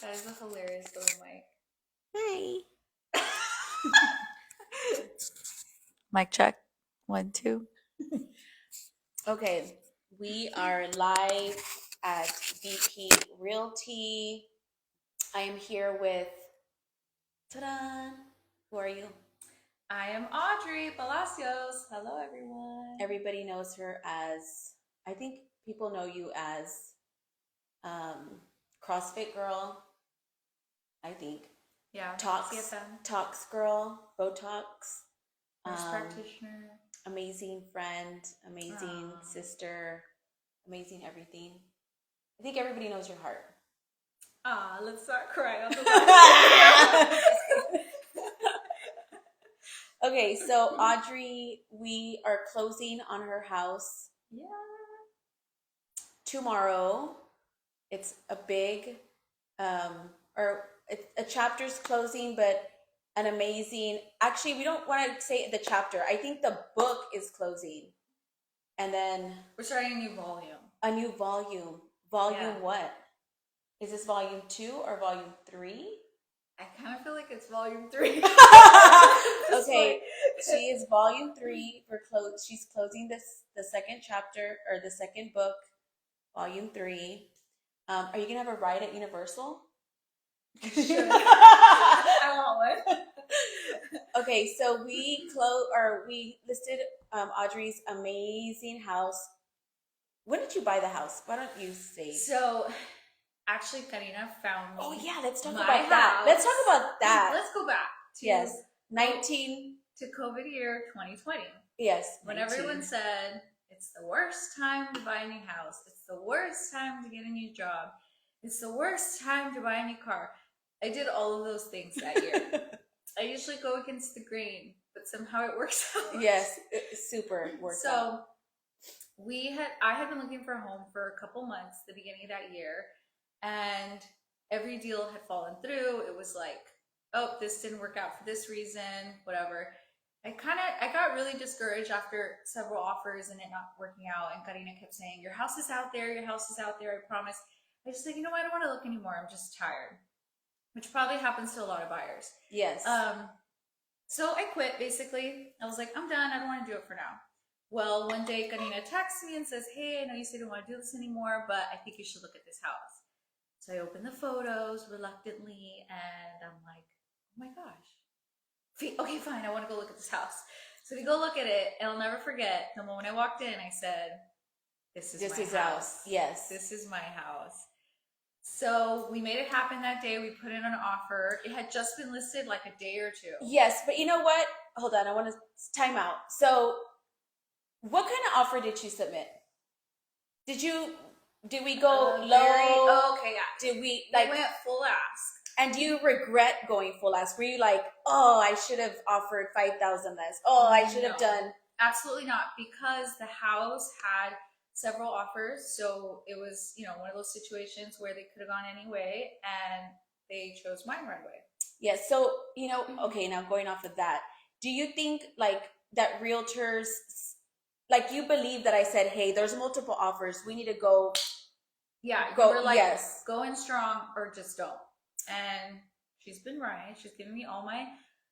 That is a hilarious little mic. Hi. Mic check. 1, 2. Okay, we are live at VP Realty. I am here with, ta-da! Who are you? I am Audrey Palacios. Hello, everyone. Everybody knows her as, I think people know you as CrossFit Girl, I think. Yeah, Talks CFM. Girl, Botox. Nurse practitioner. Amazing friend, amazing sister, amazing everything. I think everybody knows your heart. Let's not cry on the live. Okay, so Audrey, we are closing on her house. Yeah. Tomorrow. It's a big, a chapter's closing, but an amazing, actually, we don't want to say the chapter. I think the book is closing. And then we're starting a new volume. A new volume. Volume what? Is this volume 2 or volume 3? I kind of feel like it's volume 3. Okay, she is volume 3. She's closing the second chapter or the second book, volume 3. Are you gonna have a ride at Universal? Sure. I want one. Okay, so we listed Audrey's amazing house. When did you buy the house? Why don't you say? So, actually, Karina found me. Oh yeah, let's talk about that. Let's talk about that. Let's go back to to COVID year 2020. Yes. When everyone said it's the worst time to buy a new house, it's the worst time to get a new job, it's the worst time to buy a new car. I did all of those things that year. I usually go against the grain, but somehow it works out. Yes, it super works out. I had been looking for a home for a couple months, the beginning of that year, and every deal had fallen through. It was like, oh, this didn't work out for this reason, whatever. I got really discouraged after several offers and it not working out. And Karina kept saying, your house is out there, your house is out there, I promise. I just like, you know what, I don't want to look anymore. I'm just tired, which probably happens to a lot of buyers. Yes. So I quit, basically. I was like, I'm done. I don't want to do it for now. Well, one day Karina texts me and says, hey, I know you said you don't want to do this anymore, but I think you should look at this house. So I opened the photos reluctantly and I'm like, oh my gosh. Okay, fine. I want to go look at this house. So we go look at it, and I'll never forget the moment I walked in. I said, "This is my house. Yes, this is my house." So we made it happen that day. We put in an offer. It had just been listed like a day or two. Yes, but you know what? Hold on. I want to time out. So, what kind of offer did you submit? Did we go low? Okay, yeah. Did we went full ask? And do you regret going full ask? Were you like, oh, I should have offered 5,000 less. Oh, I should have done. Absolutely not, because the house had several offers. So it was, one of those situations where they could have gone any way, and they chose mine right away. Yes. Yeah, so, okay, now going off of that, do you think like that realtors, like you believe that I said, hey, there's multiple offers. We need to go. Yeah. You were like, yes, go in strong or just don't. And she's been right. She's given me all my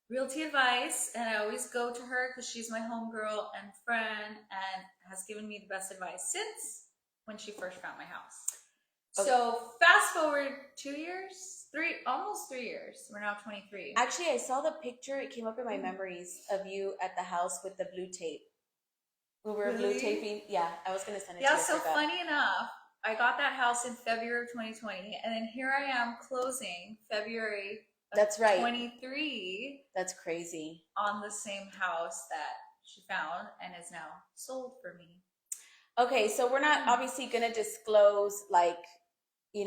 realty advice, and I always go to her because she's my homegirl and friend and has given me the best advice since when she first found my house. Okay. So fast forward 2 years, almost 3 years. We're now 23. Actually, I saw the picture. It came up in my memories of you at the house with the blue tape. We were blue taping. Yeah, I was going to send it to you. Yeah, so funny enough, I got that house in February of 2020, and then here I am closing February of 23. That's crazy. On the same house that she found and is now sold for me. Okay, so we're not obviously going to disclose like, the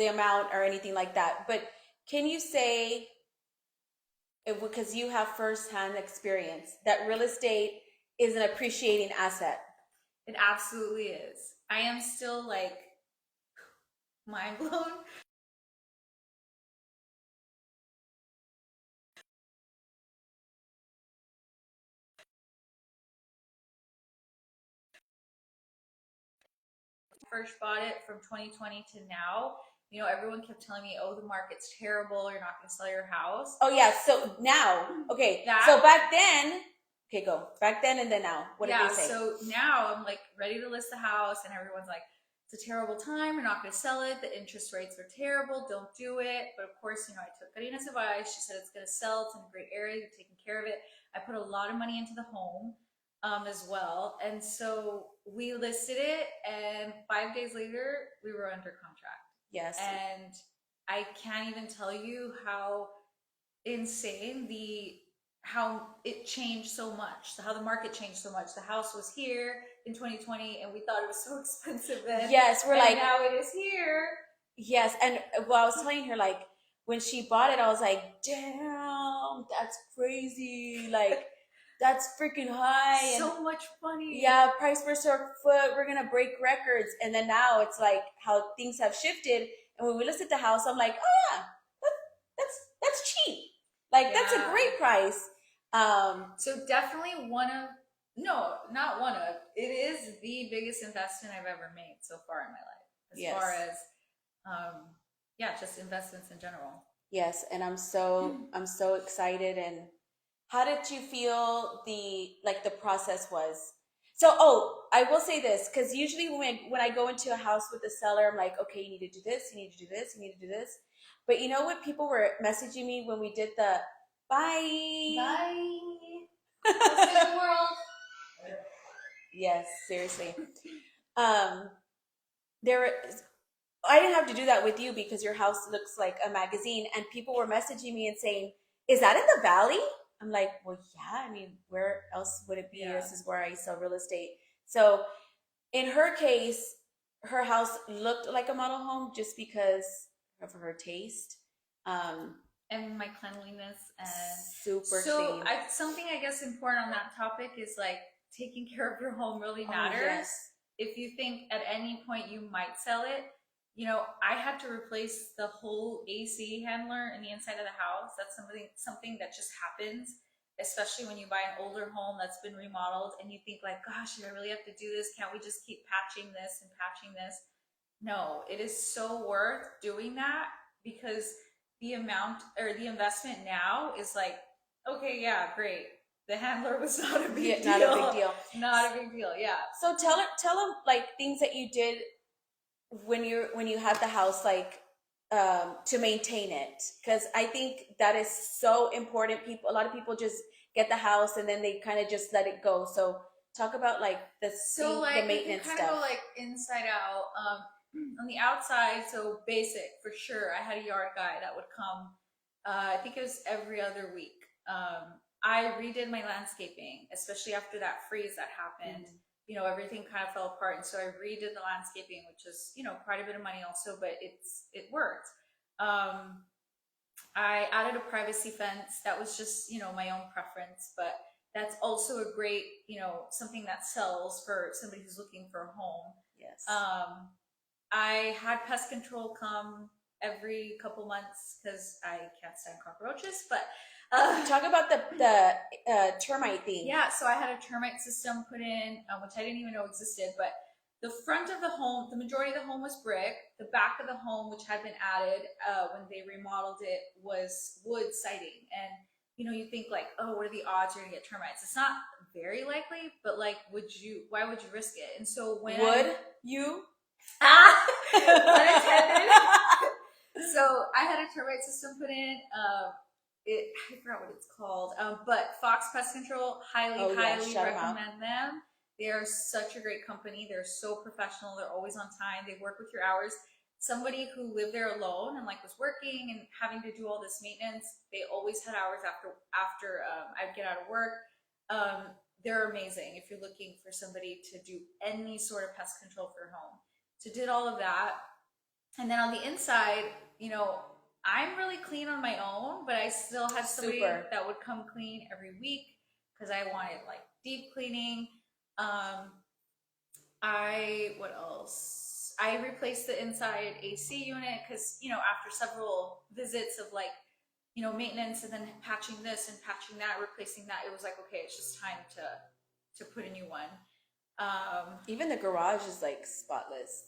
amount or anything like that, but can you say, because you have firsthand experience, that real estate is an appreciating asset? It absolutely is. I am still like mind blown. First bought it from 2020 to now, you know, everyone kept telling me, oh, the market's terrible, you're not going to sell your house. Oh yeah, so now, okay, That- so back then, okay, go. Back then and then now. What did they say? So now I'm like ready to list the house, and everyone's like, it's a terrible time, you're not going to sell it, the interest rates are terrible, don't do it. But of course, you know, I took Karina's advice. She said it's going to sell, it's in a great area, you're taking care of it. I put a lot of money into the home as well. And so we listed it, and 5 days later, we were under contract. Yes. And I can't even tell you how insane how it changed so much, how the market changed so much. The house was here in 2020, and we thought it was so expensive then. Yes, we're like, now it is here. Yes, and well, I was telling her, like, when she bought it, I was like, damn, that's crazy. Like, that's freaking high. So much money. Yeah, price per square foot, we're gonna break records. And then now it's like how things have shifted. And when we listed the house, I'm like, oh yeah, that's cheap. Like, that's a great price. So definitely not one of, it is the biggest investment I've ever made so far in my life. As far as just investments in general. Yes, and I'm so excited. And how did you feel the process was? So, I will say this, because usually when I go into a house with the seller, I'm like, okay, you need to do this, you need to do this, you need to do this. But you know what? People were messaging me when we did the bye. Let's see the world. Yes, seriously. I didn't have to do that with you because your house looks like a magazine, and people were messaging me and saying, is that in the valley? I'm like, well, yeah, I mean, where else would it be? Yeah. This is where I sell real estate. So in her case, her house looked like a model home just because of her taste. And my cleanliness and super clean. So something I guess important on that topic is like taking care of your home really matters. Yes. If you think at any point you might sell it, you know, I had to replace the whole AC handler in the inside of the house. That's something that just happens, especially when you buy an older home that's been remodeled and you think like, gosh, do I really have to do this? Can't we just keep patching this and patching this? No, it is so worth doing that, because the amount or the investment now is like, okay, yeah, great. The handler was not a big deal. Not a big deal. Not a big deal. Yeah. So tell them like things that you did when you had the house, like to maintain it, because I think that is so important. A lot of people just get the house and then they kind of just let it go. So talk about like the maintenance stuff. Go like inside out. On the outside, so basic for sure. I had a yard guy that would come. I think it was every other week. I redid my landscaping, especially after that freeze that happened. Mm-hmm. You know, everything kind of fell apart, and so I redid the landscaping, which is, you know, quite a bit of money also, but it worked. I added a privacy fence. That was just, you know, my own preference, but that's also a great, you know, something that sells for somebody who's looking for a home. Yes. I had pest control come every couple months because I can't stand cockroaches, but talk about the termite thing. Yeah, so I had a termite system put in, which I didn't even know existed, but the front of the home, the majority of the home was brick. The back of the home, which had been added when they remodeled it, was wood siding. And, you know, you think like, oh, what are the odds you're gonna get termites? It's not very likely, but like, why would you risk it? And so when unintended. So I had a termite system put in. I forgot what it's called. But Fox Pest Control, highly recommend them. They are such a great company. They're so professional. They're always on time. They work with your hours. Somebody who lived there alone and like was working and having to do all this maintenance, they always had hours after I'd get out of work. They're amazing if you're looking for somebody to do any sort of pest control for your home. So did all of that. And then on the inside, you know, I'm really clean on my own, but I still had somebody that would come clean every week because I wanted like deep cleaning. What else? I replaced the inside AC unit because, you know, after several visits of like, you know, maintenance and then patching this and patching that, replacing that, it was like, okay, it's just time to put a new one. Even the garage is like spotless.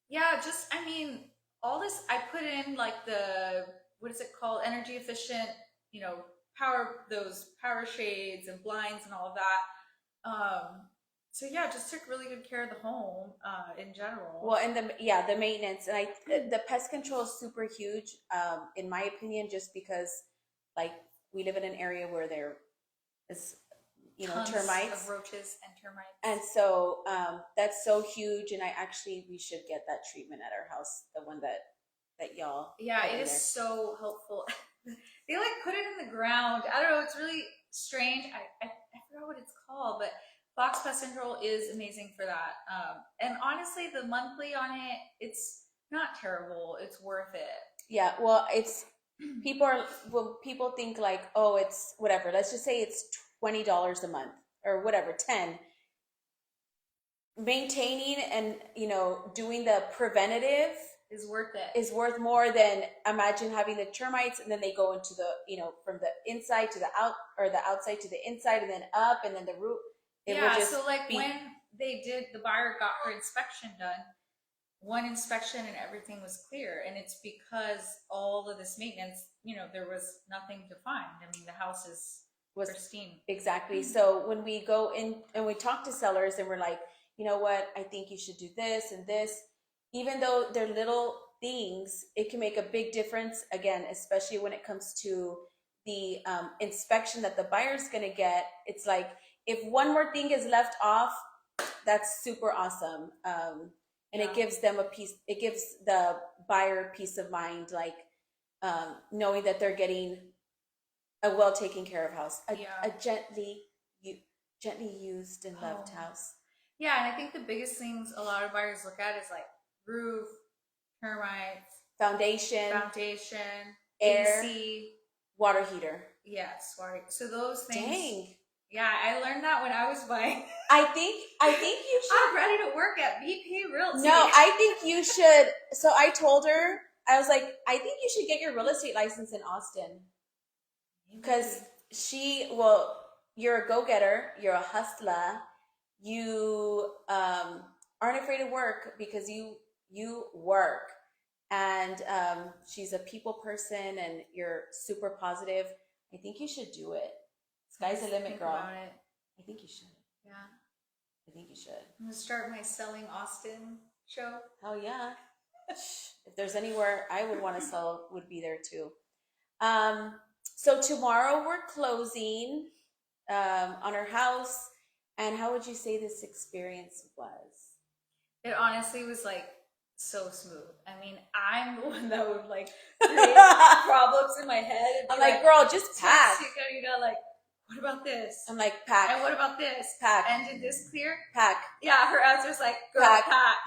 Yeah, I mean, all this, I put in like the, what is it called? Energy efficient, you know, those power shades and blinds and all of that. So yeah, just took really good care of the home in general. Well, and the maintenance, and the pest control is super huge, in my opinion, just because like we live in an area where there is, Tons termites, of roaches and termites. and so that's so huge. And we should get that treatment at our house, the one that y'all. Yeah, it is so helpful. They like put it in the ground. I don't know. It's really strange. I forgot what it's called, but Fox Pest Control is amazing for that. And honestly, the monthly on it, it's not terrible. It's worth it. Yeah, well, it's people think like, oh, it's whatever. Let's just say it's $20 a month or whatever, 10. Maintaining and doing the preventative is worth it. Is worth more than, imagine having the termites and then they go into the from the inside to the out, or the outside to the inside, and then up, and then the root. So like when the buyer got her inspection done, one inspection and everything was clear, and it's because all of this maintenance, there was nothing to find. I mean, the house was pristine. Exactly. So when we go in and we talk to sellers and we're like, you know what, I think you should do this and this, even though they're little things, it can make a big difference, again, especially when it comes to the inspection that the buyer's going to get. It's like, if one more thing is left off, that's super awesome. And it gives them it gives the buyer peace of mind, like knowing that they're getting a well taken care of house, a gently used and loved house. Yeah, and I think the biggest things a lot of buyers look at is like roof, termites, foundation, air, AC, water heater. Yes, water. So those things. Dang. Yeah, I learned that when I was buying. I think you should. I'm ready to work at VP Realty. No, I think you should. So I told her, I was like, I think you should get your real estate license in Austin. Because you're a go-getter, you're a hustler, you aren't afraid of work because you work. And she's a people person and you're super positive. I think you should do it. Sky's the limit, girl. I think you should. Yeah. I think you should. I'm going to start my Selling Austin show. Hell yeah. If there's anywhere I would want to sell, would be there too. So tomorrow we're closing on our house. And how would you say this experience was? It honestly was like so smooth. I mean, I'm the one that would like create problems in my head. I'm like, girl, just pack. Like, what about this? I'm like, pack. And what about this? Pack. And did this clear? Pack. Yeah, her answer's like, girl, pack.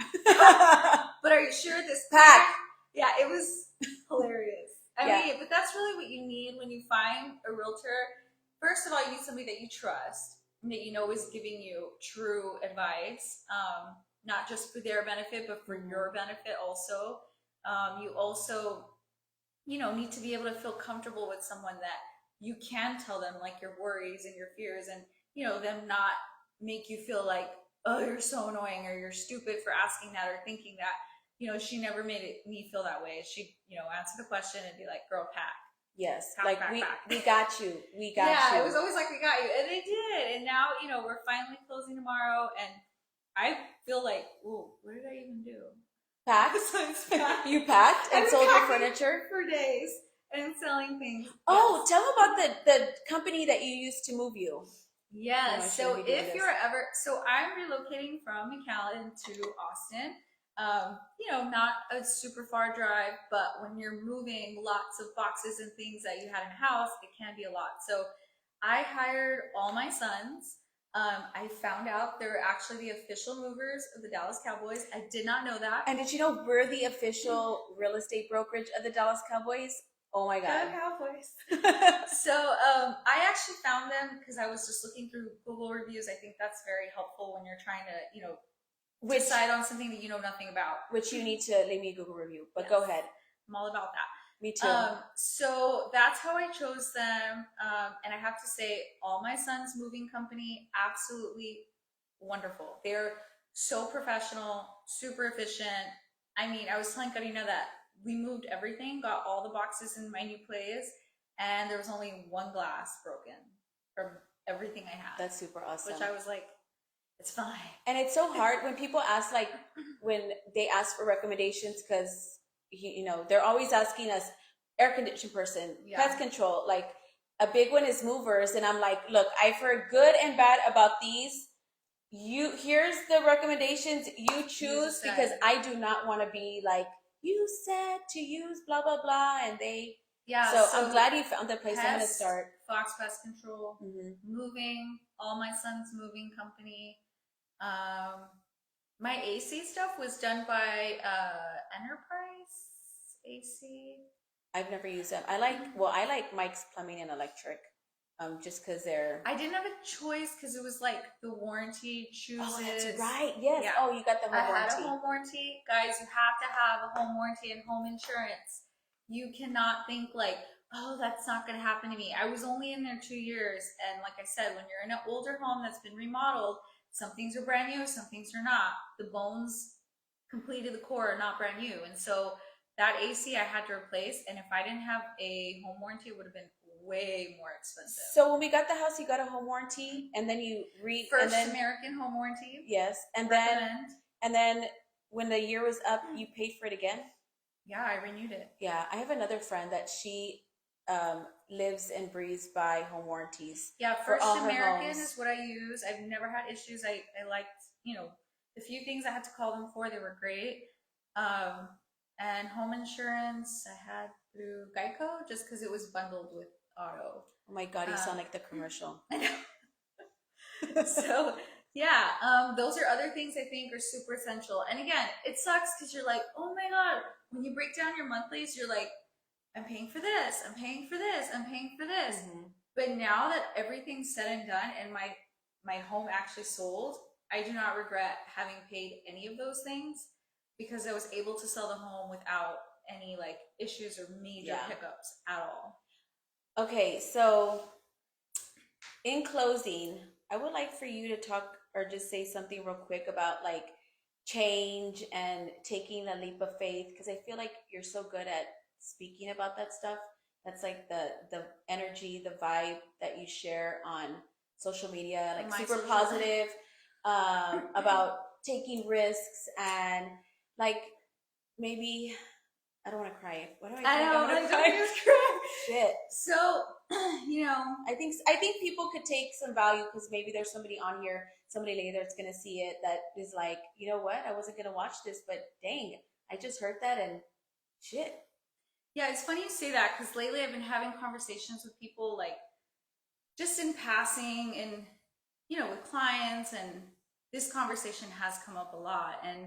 But are you sure this pack? Yeah, it was hilarious. I mean, but that's really what you need when you find a realtor. First of all, you need somebody that you trust, and that you know is giving you true advice, not just for their benefit, but for your benefit also. You also, need to be able to feel comfortable with someone that you can tell them like your worries and your fears, and them not make you feel like, oh, you're so annoying or you're stupid for asking that or thinking that. She never made me feel that way. She'd answer the question and be like, girl, pack. Yes, pack, like pack, we pack. we got you. We got you. Yeah, it was always like, we got you, and they did. And now we're finally closing tomorrow, and I feel like, ooh, what did I even do? Packed? You packed and sold your furniture? For days and selling things. Oh, yes. Tell them about the company that you used to move you. Yes. So if you're ever, I'm relocating from McAllen to Austin. Not a super far drive, but when you're moving lots of boxes and things that you had in a house, it can be a lot. So I hired all my sons. I found out they're actually the official movers of the Dallas Cowboys. I did not know that. And did you know we're the official real estate brokerage of the Dallas Cowboys? Oh my God. Go Cowboys. So I actually found them because I was just looking through Google reviews. I think that's very helpful when you're trying to, decide on something that you know nothing about. Which you need to leave me a Google review, but go ahead. I'm all about that. Me too. So that's how I chose them. And I have to say, all my son's moving company, absolutely wonderful. They're so professional, super efficient. I mean, I was telling Karina that we moved everything, got all the boxes in my new place, and there was only one glass broken from everything I had. That's super awesome. Which I was like, it's fine. And it's so hard when people ask, like, when they ask for recommendations, because, you know, they're always asking us, air condition person, pest control, like, a big one is movers. And I'm like, look, I've heard good and bad about these. Here's the recommendations, you choose, because I do not want to be like, you said to use blah, blah, blah. And they, so I'm glad you found the place. I'm going to start. Fox Pest Control, moving, all my son's moving company. My AC stuff was done by Enterprise AC. I've never used them. I like Mike's Plumbing and Electric, just because they're. I didn't have a choice because it was like the warranty chooses. Oh, that's right. Yes. Yeah. Oh, you got the home warranty. I had a home warranty, guys. You have to have a home warranty and home insurance. You cannot think like, oh, that's not going to happen to me. I was only in there 2 years, and like I said, when you're in an older home that's been remodeled, some things are brand new, some things are not. The bones completed the core are not brand new, and so that AC I had to replace, and if I didn't have a home warranty, it would have been way more expensive. So when we got the house, you got a home warranty, and then you First American home warranty. Yes, and then when the year was up, you paid for it again. Yeah, I renewed it. Yeah, I have another friend that she lives and breathes by home warranties. Yeah, First American is what I use. I've never had issues. I liked, you know, the few things I had to call them for, they were great. And home insurance I had through Geico just because it was bundled with auto. Oh my God, you sound like the commercial. I know. So yeah, those are other things I think are super essential. And again, it sucks because you're like, oh my God, when you break down your monthlies, you're like, I'm paying for this, I'm paying for this, I'm paying for this. But now that everything's said and done and my home actually sold, I do not regret having paid any of those things because I was able to sell the home without any like issues or major hiccups at all. Okay, so in closing, I would like for you to talk or just say something real quick about like change and taking a leap of faith, because I feel like you're so good at speaking about that stuff. That's like the energy, the vibe that you share on social media, like super positive about taking risks and like maybe I don't want to cry. What do I don't want to cry. Shit. So, you know, I think people could take some value because maybe there's somebody on here, somebody later that's gonna see it that is like, you know what? I wasn't gonna watch this, but dang, I just heard that and shit. Yeah, it's funny you say that because lately I've been having conversations with people like just in passing and, you know, with clients, and this conversation has come up a lot. And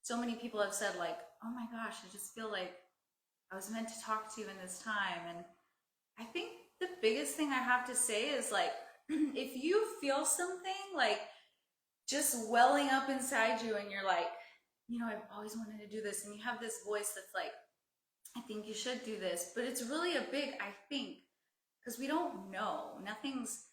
so many people have said like, oh my gosh, I just feel like I was meant to talk to you in this time. And I think the biggest thing I have to say is like, if you feel something like just welling up inside you and you're like, you know, I've always wanted to do this, and you have this voice that's like, I think you should do this, but it's really a big I think, because we don't know. Nothing's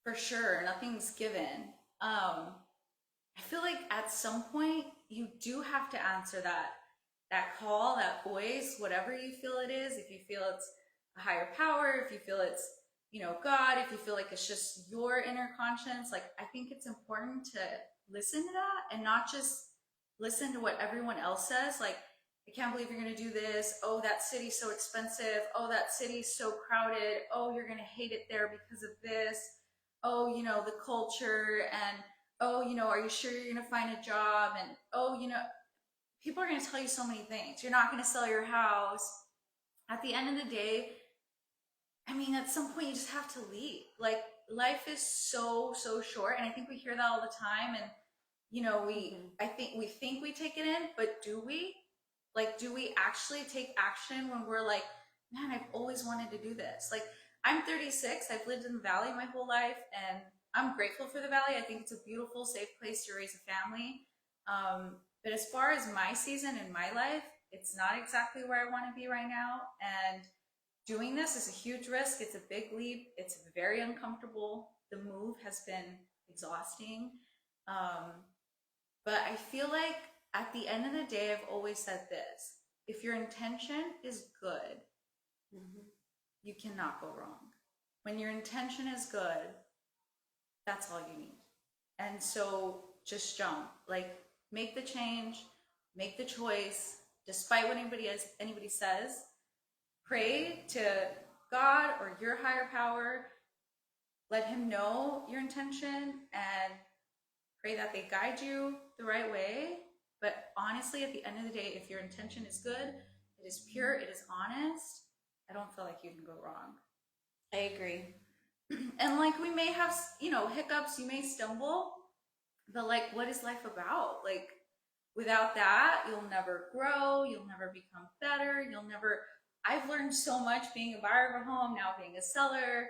for sure, nothing's given. I feel like at some point you do have to answer that call, that voice, whatever you feel it is. If you feel it's a higher power, if you feel it's, you know, God, if you feel like it's just your inner conscience, like I think it's important to listen to that and not just listen to what everyone else says. Like, I can't believe you're going to do this. Oh, that city's so expensive. Oh, that city's so crowded. Oh, you're going to hate it there because of this. Oh, you know, the culture, and oh, you know, are you sure you're going to find a job? And oh, you know, people are going to tell you so many things. You're not going to sell your house. At the end of the day, I mean, at some point you just have to leave. Like, life is so short, and I think we hear that all the time. And you know, I think we take it in, but do we? Like, do we actually take action when we're like, man, I've always wanted to do this? Like, I'm 36. I've lived in the Valley my whole life, and I'm grateful for the Valley. I think it's a beautiful, safe place to raise a family. But as far as my season in my life, it's not exactly where I want to be right now. And doing this is a huge risk. It's a big leap. It's very uncomfortable. The move has been exhausting. But I feel like at the end of the day, I've always said this: if your intention is good, Mhm. you cannot go wrong. When your intention is good, that's all you need. And so just jump, like make the change, make the choice, despite what anybody says. Pray to God or your higher power. Let him know your intention and pray that they guide you the right way. But honestly, at the end of the day, if your intention is good, it is pure, it is honest, I don't feel like you can go wrong. I agree. And like we may have, hiccups, you may stumble, but like what is life about? Like without that, you'll never grow, you'll never become better, I've learned so much being a buyer of a home, now being a seller.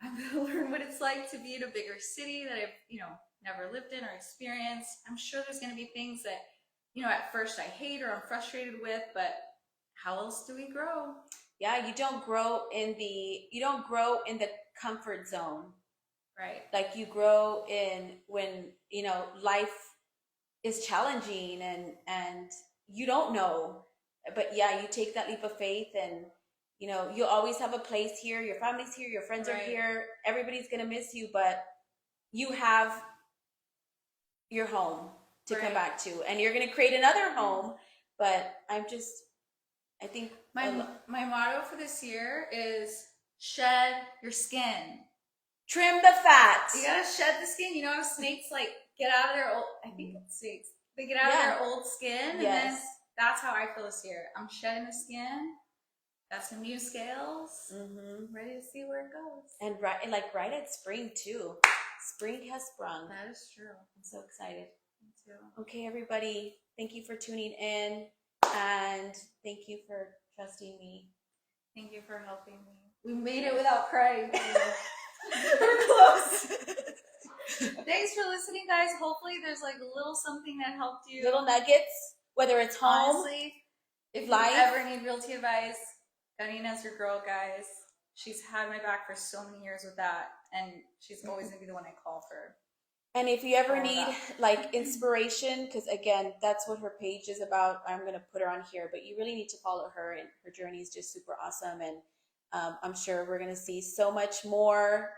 I'm gonna learn what it's like to be in a bigger city that I've, never lived in or experienced. I'm sure there's gonna be things that, at first I hate or I'm frustrated with, but how else do we grow? Yeah, you don't grow in the comfort zone. Right. Like you grow in when, life is challenging and you don't know. But yeah, you take that leap of faith and you always have a place here, your family's here, your friends are Right. here, everybody's gonna miss you, but you have your home to come Right. back to, and you're gonna create another home. But I think My motto for this year is shed your skin. trim the fat. You gotta shed the skin. You know how snakes like get out of their old, I think it's snakes. They get out of their old skin, and then that's how I feel this year. I'm shedding the skin. Got some new scales. Mm-hmm. Ready to see where it goes. And right at spring too. Spring has sprung. That is true. I'm so excited. Me too. Okay, everybody. Thank you for tuning in, and thank you for trusting me. Thank you for helping me. We made it without crying. We're close. Thanks for listening, guys. Hopefully there's like a little something that helped you. Little nuggets, whether it's home. Honestly, if life. you ever need realty advice, Karina's your girl, guys. She's had my back for so many years with that, and she's always going to be the one I call for. And if you ever need like inspiration, because again, that's what her page is about. I'm going to put her on here, but you really need to follow her, and her journey is just super awesome. And I'm sure we're going to see so much more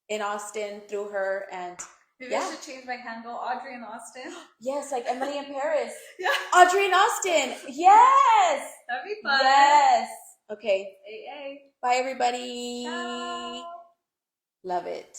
in Austin through her. And maybe I should change my handle, Audrey in Austin. Yes, like Emily in Paris. Yeah. Audrey in Austin. Yes. That'd be fun. Yes. Okay. Hey. Bye, everybody. Ciao. Love it.